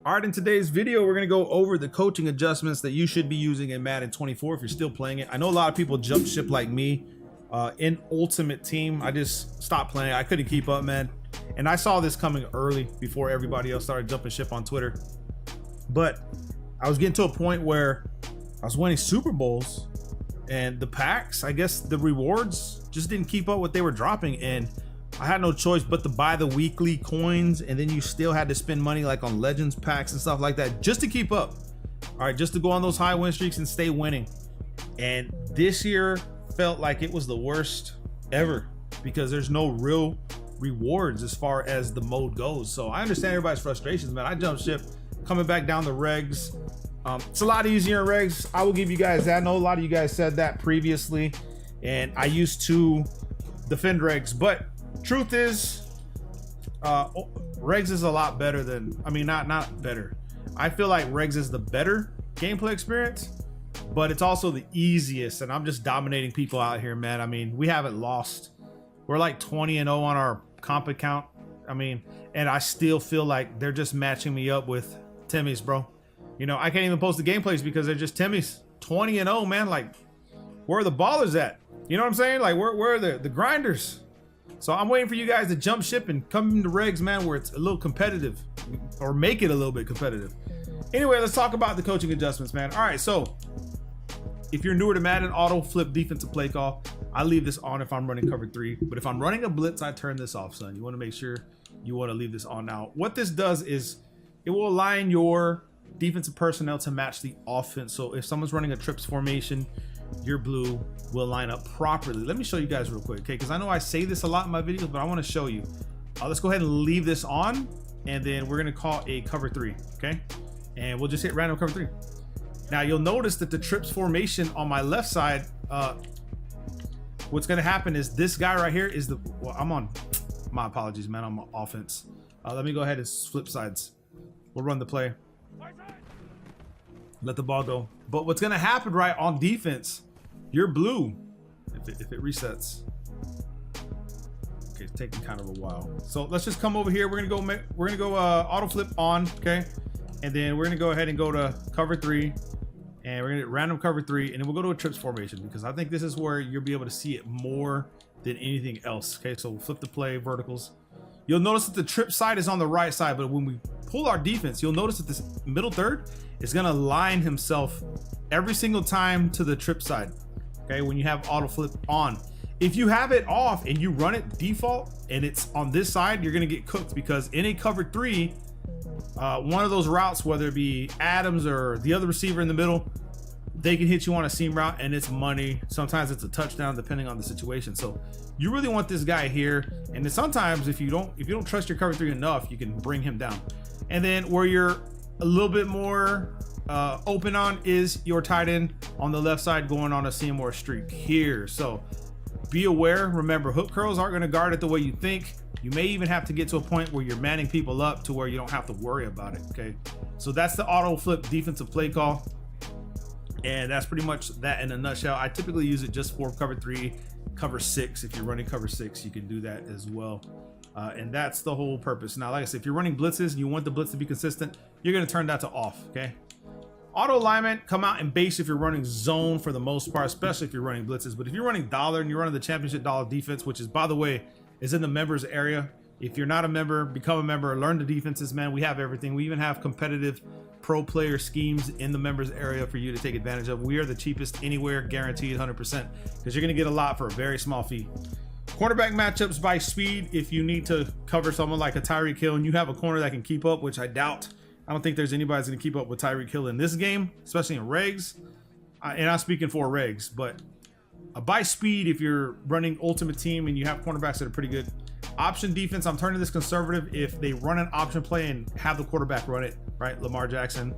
All right, in today's video, we're going to go over the coaching adjustments that you should be using in Madden 24 if you're still playing it. I know a lot of people jump ship like me in Ultimate Team. I just stopped playing. I couldn't keep up, man. And I saw this coming early before everybody else started jumping ship on Twitter. But I was getting to a point where I was winning Super Bowls and the packs, I guess the rewards just didn't keep up what they were dropping. And I had no choice but to buy the weekly coins, and then you still had to spend money like on Legends packs and stuff like that just to keep up. All right, just to go on those high win streaks and stay winning. And this year felt like it was the worst ever because there's no real rewards as far as the mode goes. So I understand everybody's frustrations, man. I jumped ship coming back down the regs. It's a lot easier in regs. I will give you guys that. I know a lot of you guys said that previously, and I used to defend regs, but truth is, regs is a lot better than, I mean, not better. I feel like regs is the better gameplay experience, but it's also the easiest, and I'm just dominating people out here, man. I mean, we haven't lost. We're like 20-0 on our comp account. I mean, and I still feel like they're just matching me up with Timmy's, bro. You know, I can't even post the gameplays because they're just Timmy's. 20-0, man. Like, where are the ballers at? You know what I'm saying? Like, where are the grinders? So I'm waiting for you guys to jump ship and come into regs, man, where it's a little competitive, or make it a little bit competitive. Anyway, let's talk about the coaching adjustments, man. All right, so if you're newer to Madden, auto flip defensive play call, I leave this on if I'm running cover 3. But if I'm running a blitz, I turn this off, son. You want to make sure you want to leave this on. Now, what this does is it will align your defensive personnel to match the offense. So if someone's running a trips formation, your blue will line up properly. Let me show you guys real quick, okay? Because I know I say this a lot in my videos, but I want to show you. Let's go ahead and leave this on, and then we're going to call a cover 3, okay? And we'll just hit random cover 3. Now you'll notice that the trips formation on my left side, what's going to happen is this guy right here is the, well, I'm on, my apologies, man, I'm on offense. Let me go ahead and flip sides. We'll run the play. Let the ball go. But what's going to happen right on defense, you're blue if it resets. Okay, it's taking kind of a while. So let's just come over here. We're gonna go auto flip on, okay? And then we're gonna go ahead and go to cover 3, and we're gonna hit random cover 3, and then we'll go to a trips formation because I think this is where you'll be able to see it more than anything else. Okay, so we'll flip the play verticals. You'll notice that the trip side is on the right side, but when we pull our defense, you'll notice that this middle third is gonna align himself every single time to the trip side. Okay, when you have auto flip on. If you have it off and you run it default and it's on this side, you're gonna get cooked because in a cover 3, one of those routes, whether it be Adams or the other receiver in the middle, they can hit you on a seam route and it's money. Sometimes it's a touchdown depending on the situation. So you really want this guy here. And then sometimes if you don't trust your cover 3 enough, you can bring him down. And then where you're a little bit more open on is your tight end on the left side going on a seam or a streak here. So be aware. Remember, hook curls aren't going to guard it the way you think. You may even have to get to a point where you're manning people up to where you don't have to worry about it. Okay, so that's the auto flip defensive play call, and that's pretty much that in a nutshell. I typically use it just for cover 3, cover 6. If you're running cover 6, you can do that as well. And that's the whole purpose. Now, like I said, if you're running blitzes and you want the blitz to be consistent, you're going to turn that to off. Okay, auto alignment, come out and base if you're running zone for the most part, especially if you're running blitzes. But if you're running dollar and you're running the championship dollar defense, which is, by the way, is in the members area. If you're not a member, become a member, learn the defenses, man. We have everything. We even have competitive pro player schemes in the members area for you to take advantage of. We are the cheapest anywhere, guaranteed 100%, because you're going to get a lot for a very small fee. Cornerback matchups by speed. If you need to cover someone like a Tyreek Hill and you have a corner that can keep up, which I doubt. I don't think there's anybody that's going to keep up with Tyreek Hill in this game, especially in regs. And I'm speaking for regs, but by speed, if you're running Ultimate Team and you have cornerbacks that are pretty good. Option defense, I'm turning this conservative if they run an option play and have the quarterback run it, right? Lamar Jackson,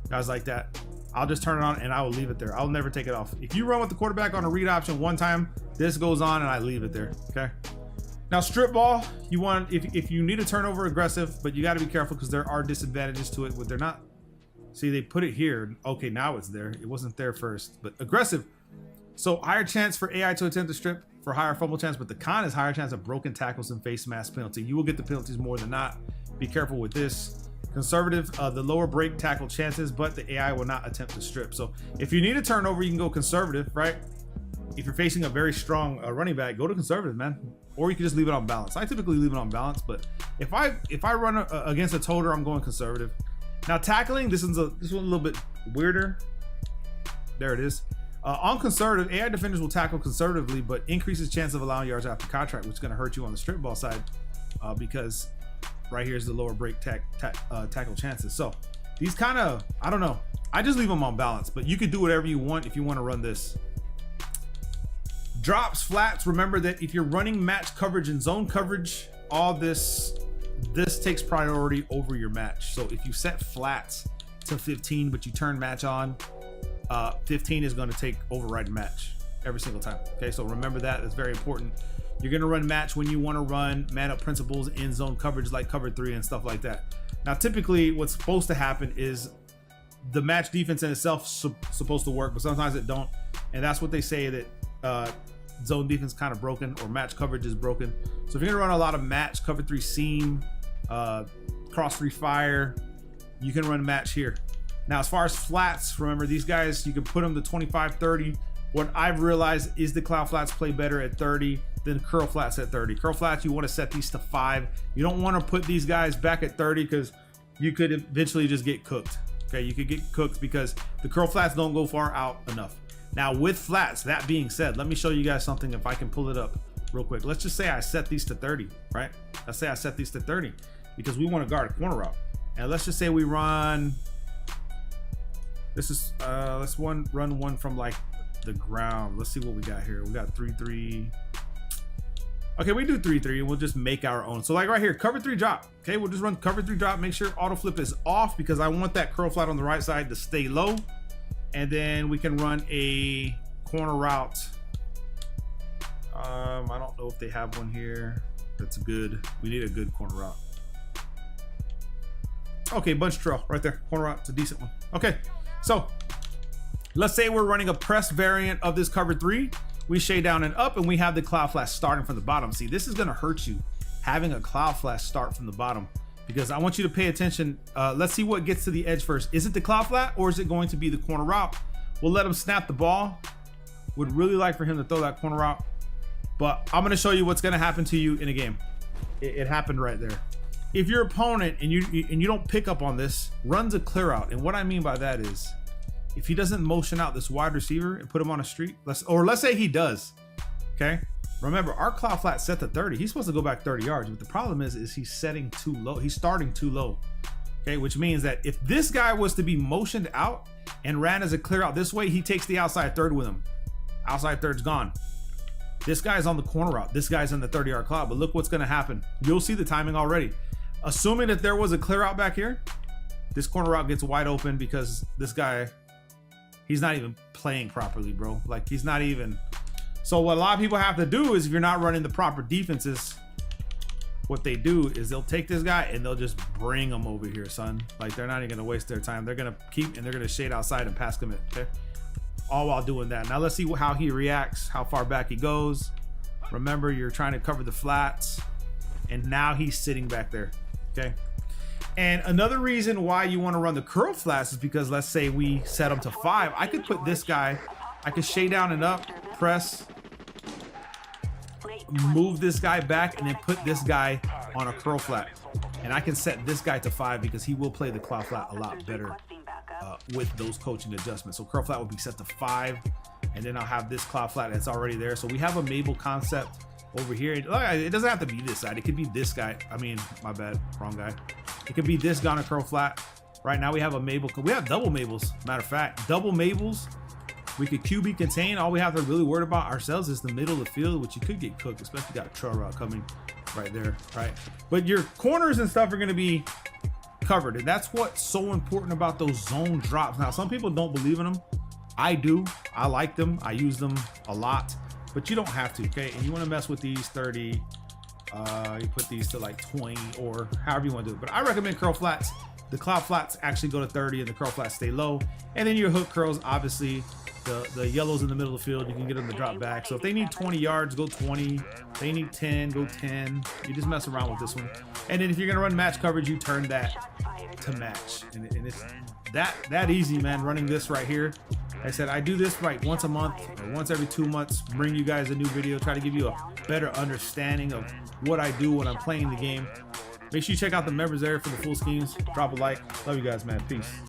guys like that. I'll just turn it on and I will leave it there. I'll never take it off. If you run with the quarterback on a read option one time, this goes on and I leave it there, okay? Now, strip ball, you want, if you need a turnover aggressive, but you got to be careful because there are disadvantages to it, but they're not. See, they put it here. Okay, now it's there. It wasn't there first, but aggressive. So higher chance for AI to attempt to strip for higher fumble chance, but the con is higher chance of broken tackles and face mask penalty. You will get the penalties more than not. Be careful with this. Conservative, the lower break tackle chances, but the AI will not attempt to strip. So if you need a turnover, you can go conservative, right? If you're facing a very strong running back, go to conservative, man. Or you can just leave it on balance. I typically leave it on balance, but if I run against a toter, I'm going conservative. Now tackling, this one's a little bit weirder. There it is. On conservative, AI defenders will tackle conservatively, but increases chance of allowing yards after contract, which is going to hurt you on the strip ball side because right here is the lower break tackle chances. So these kind of, I don't know. I just leave them on balance, but you could do whatever you want if you want to run this. Drops, flats. Remember that if you're running match coverage and zone coverage, all this takes priority over your match. So if you set flats to 15, but you turn match on, 15 is going to take override match every single time. Okay, so remember that. That's very important. You're going to run match when you want to run man up principles in zone coverage like cover 3 and stuff like that. Now, typically what's supposed to happen is the match defense in itself supposed to work, but sometimes it don't. And that's what they say, that zone defense kind of broken or match coverage is broken. So if you're gonna run a lot of match cover 3 seam, cross 3 fire, you can run match here. Now, as far as flats, remember these guys, you can put them to 25, 30. What I've realized is the cloud flats play better at 30 than curl flats at 30. Curl flats, you want to set these to 5. You don't want to put these guys back at 30 because you could eventually just get cooked. Okay, you could get cooked because the curl flats don't go far out enough. Now with flats, that being said, let me show you guys something if I can pull it up real quick. Let's just say I set these to 30, right? Let's say I set these to 30 because we want to guard a corner route. And let's just say we run, this is, let's run one from like the ground. Let's see what we got here. We got 3-3. Okay, we do 3-3 and we'll just make our own. So like right here, cover 3 drop. Okay, we'll just run cover 3 drop. Make sure auto flip is off because I want that curl flat on the right side to stay low. And then we can run a corner route. I don't know if they have one here. That's good. We need a good corner route. Okay, bunch trail right there. Corner route, it's a decent one. Okay, so let's say we're running a press variant of this cover 3. We shade down and up and we have the cloud flash starting from the bottom. See, this is gonna hurt you having a cloud flash start from the bottom because I want you to pay attention. Let's see what gets to the edge first. Is it the cloud flat or is it going to be the corner route? We'll let him snap the ball. Would really like for him to throw that corner route, but I'm gonna show you what's gonna happen to you in a game. It happened right there. If your opponent and you don't pick up on this, runs a clear out. And what I mean by that is, if he doesn't motion out this wide receiver and put him on a street, let's say he does, okay? Remember, our cloud flat set to 30. He's supposed to go back 30 yards, but the problem is he's setting too low. He's starting too low, okay? Which means that if this guy was to be motioned out and ran as a clear out this way, he takes the outside third with him. Outside third's gone. This guy's on the corner route. This guy's in the 30-yard cloud, but look what's gonna happen. You'll see the timing already. Assuming that there was a clear out back here, this corner route gets wide open because this guy, he's not even playing properly, bro. Like, he's not even. So what a lot of people have to do is, if you're not running the proper defenses, what they do is they'll take this guy and they'll just bring him over here, son. Like, they're not even gonna waste their time. They're gonna keep and they're gonna shade outside and pass commit, okay? All while doing that. Now let's see how he reacts, how far back he goes. Remember, you're trying to cover the flats and now he's sitting back there, okay? And another reason why you want to run the curl flats is because let's say we set them to 5. I could put this guy, I could shade down and up, press, move this guy back, and then put this guy on a curl flat. And I can set this guy to 5 because he will play the cloud flat a lot better with those coaching adjustments. So curl flat will be set to 5, and then I'll have this cloud flat that's already there. So we have a Mabel concept over here. It doesn't have to be this side. It could be this guy. I mean, my bad, wrong guy. It could be this guy on a curl flat. Right now we have a Mabel. We have double Mabels. Matter of fact, double Mabels. We could QB contain. All we have to really worry about ourselves is the middle of the field, which you could get cooked, especially got a trail route coming right there, right? But your corners and stuff are going to be covered, and that's what's so important about those zone drops. Now, some people don't believe in them. I do. I like them. I use them a lot, but you don't have to, okay? And you want to mess with these 30. You put these to like 20 or however you want to do it. But I recommend curl flats. The cloud flats actually go to 30 and the curl flats stay low. And then your hook curls, obviously, the yellows in the middle of the field, you can get them to drop back. So if they need 20 yards, go 20. If they need 10, go 10. You just mess around with this one. And then if you're gonna run match coverage, you turn that to match. And it's that easy, man, running this right here. Like I said, I do this like once a month or once every 2 months, bring you guys a new video, try to give you a better understanding of what I do when I'm playing the game. Make sure you check out the members area for the full schemes. Drop a like. Love you guys, man. Peace.